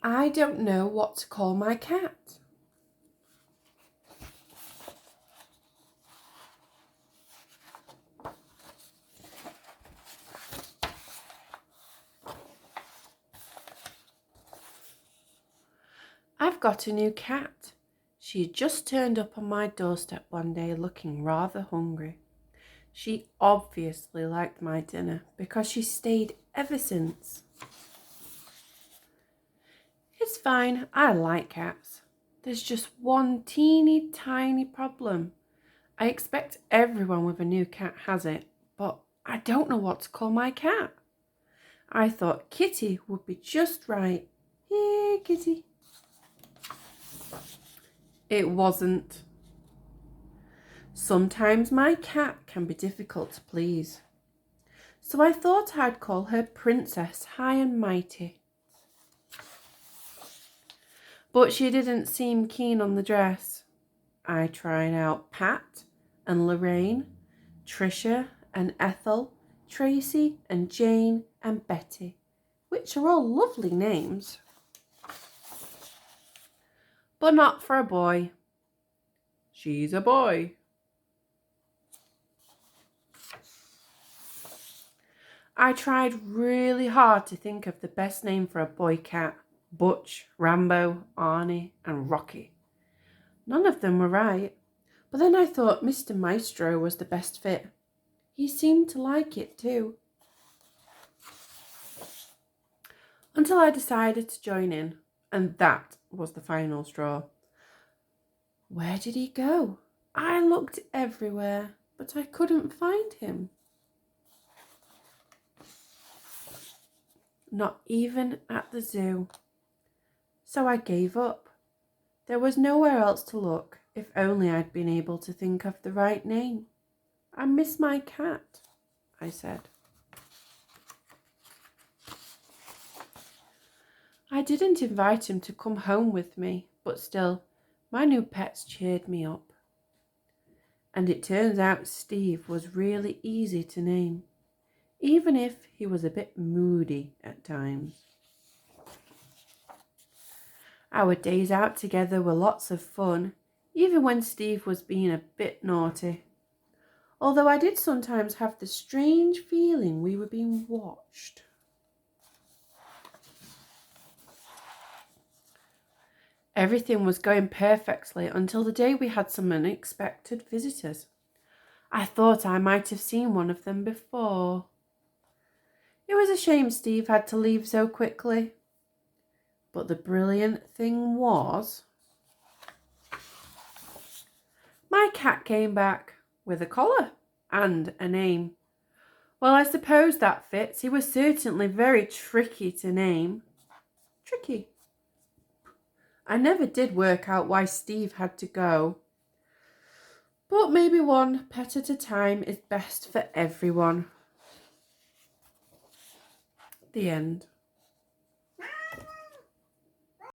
I don't know what to call my cat. I've got a new cat. She had just turned up on my doorstep one day looking rather hungry. She obviously liked my dinner because she stayed ever since. It's fine, I like cats. There's just one teeny tiny problem. I expect everyone with a new cat has it, but I don't know what to call my cat. I thought Kitty would be just right. Here, Kitty. It wasn't. Sometimes my cat can be difficult to please. So I thought I'd call her Princess High and Mighty. But she didn't seem keen on the dress. I tried out Pat and Lorraine, Tricia and Ethel, Tracy and Jane and Betty, which are all lovely names. But not for a boy. She's a boy. I tried really hard to think of the best name for a boy cat. Butch, Rambo, Arnie and Rocky. None of them were right, but then I thought Mr. Maestro was the best fit. He seemed to like it too. Until I decided to join in, and that was the final straw. Where did he go? I looked everywhere, but I couldn't find him. Not even at the zoo. So I gave up. There was nowhere else to look, if only I'd been able to think of the right name. I miss my cat, I said. I didn't invite him to come home with me, but still, my new pets cheered me up. And it turns out Steve was really easy to name, even if he was a bit moody at times. Our days out together were lots of fun, even when Steve was being a bit naughty. Although I did sometimes have the strange feeling we were being watched. Everything was going perfectly until the day we had some unexpected visitors. I thought I might have seen one of them before. It was a shame Steve had to leave so quickly. But the brilliant thing was, my cat came back with a collar and a name. Well, I suppose that fits. He was certainly very tricky to name. Tricky. I never did work out why Steve had to go. But maybe one pet at a time is best for everyone. The end.